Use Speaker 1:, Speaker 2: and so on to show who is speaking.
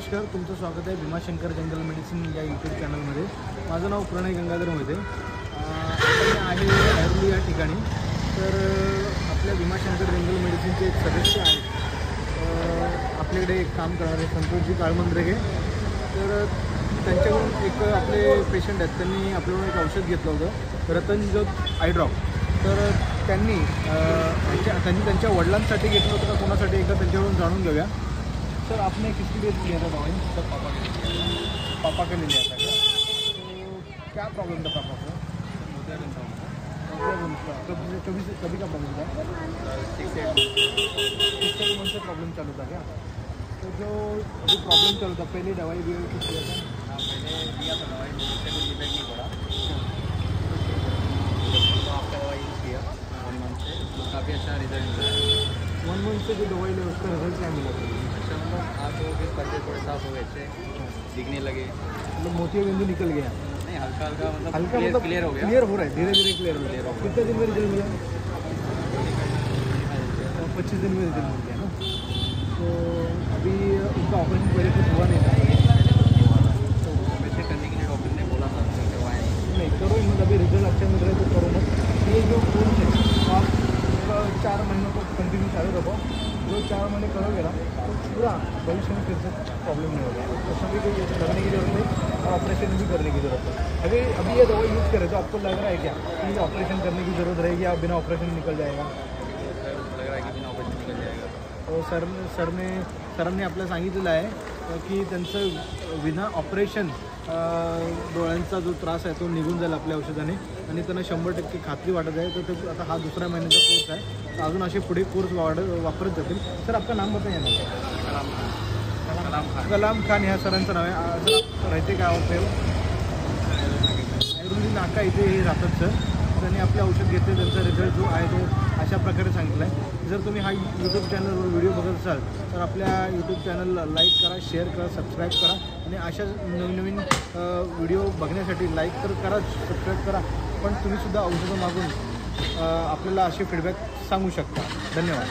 Speaker 1: नमस्कार, तुमचं स्वागत आहे भीमाशंकर जनरल मेडिसिन या यूट्यूब चॅनलमध्ये। माझं नाव प्रणय गंगाधर मोहिते। मी आहे ऐरोली या ठिकाणी। तर आपल्या भीमाशंकर जनरल मेडिसिनचे एक सदस्य आहेत, आपल्याकडे एक काम करणारे संतोषजी काळमंद्रगे। तर त्यांच्याकडून एक आपले पेशंट आहेत, त्यांनी आपल्याकडून एक औषध घेतलं होतं रतनजोत आय ड्रॉप। तर त्यांनी त्यांच्या वडिलांसाठी घेतलं होतं का कोणासाठी एकदा त्यांच्याकडून जाणून घेऊया। सर, आपने किसके लिए लिया था दवाई? सर, पापा के लिए लिया था क्या? तो क्या प्रॉब्लम था पापा को? कभी का प्रॉब्लम था? 6 मंथ से प्रॉब्लम चालू था क्या? तो जो प्रॉब्लम चालू था, पहले दवाई भी कुछ लिया था?
Speaker 2: हाँ, मैंने दिया था दवाई, मुझे कुछ इफेक्ट नहीं पड़ा। तो आपका दवाई यूज़ किया 1 मंथ से, तो काफ़ी अच्छा रिजल्ट मिला।
Speaker 1: 1 मंथ से जो दवाई ले उसका रिजल्ट क्या मिला?
Speaker 2: अच्छा, मतलब आँखों के पर्दे थोड़े साफ हो गए, अच्छे दिखने लगे,
Speaker 1: मतलब मोतिया बिंदु निकल गया?
Speaker 2: नहीं, हल्का हल्का मतलब
Speaker 1: हल्का मतलब
Speaker 2: क्लियर हो गया,
Speaker 1: क्लियर हो रहा है, धीरे धीरे क्लियर हो रहा है। कितने दिन में रिजल्ट मिला? 25 दिन में रिजल्ट मिल गया ना। तो अभी उनका ऑपरेशन पहले कुछ हुआ नहीं था?
Speaker 2: वैसे करने के लिए डॉक्टर ने बोला था, करवाया
Speaker 1: नहीं करो, मतलब अभी रिजल्ट अच्छा मिल रहा है तो करो मत। ये जो कोर्स है तो आप 4 महीनों को कंटिन्यू चालू रखो। जो 4 महीने करोगे ना तो पूरा भविष्य में फिर से प्रॉब्लम नहीं होगा। तो सभी को ये लगने की जरूरत नहीं और ऑपरेशन भी करने की ज़रूरत है। अभी ये दवाई यूज़ करें तो आपको लग रहा है क्या कि ऑपरेशन करने की ज़रूरत रहेगी या बिना ऑपरेशन निकल जाएगा?
Speaker 2: लग रहा है कि बिना ऑपरेशन निकल जाएगा।
Speaker 1: तो सरांनी आपल्याला सांगितलेलं आहे की त्यांचं विना ऑपरेशन डोळ्यांचा जो त्रास आहे तो निघून जाईल आपल्या औषधाने आणि त्यांना 100% खात्री वाटत आहे। तर ते आता हा दुसऱ्या महिन्याचा कोर्स आहे, तर अजून असे पुढे कोर्स वापरत जातील। सर, आपका नाम बताइए ना? कलाम खान ह्या सरांचं नाव आहे। सर, राहते काय होते ऐरोली नाका इथे हे राहतात सर। त्यांनी आपले औषध घेतले, त्यांचा रिझल्ट जो आहे तो अशा प्रकारे सांगितला आहे। जर तुम्ही हा यूट्यूब चॅनलवर व्हिडिओ बघत असाल तर आपल्या यूट्यूब चॅनलला लाईक करा, शेअर करा, सबस्क्राईब करा आणि अशा नवीन व्हिडिओ बघण्यासाठी लाईक तर करा, सबस्क्राईब करा, पण तुम्हीसुद्धा औषधं मागून आपल्याला असे फीडबॅक सांगू शकता। धन्यवाद।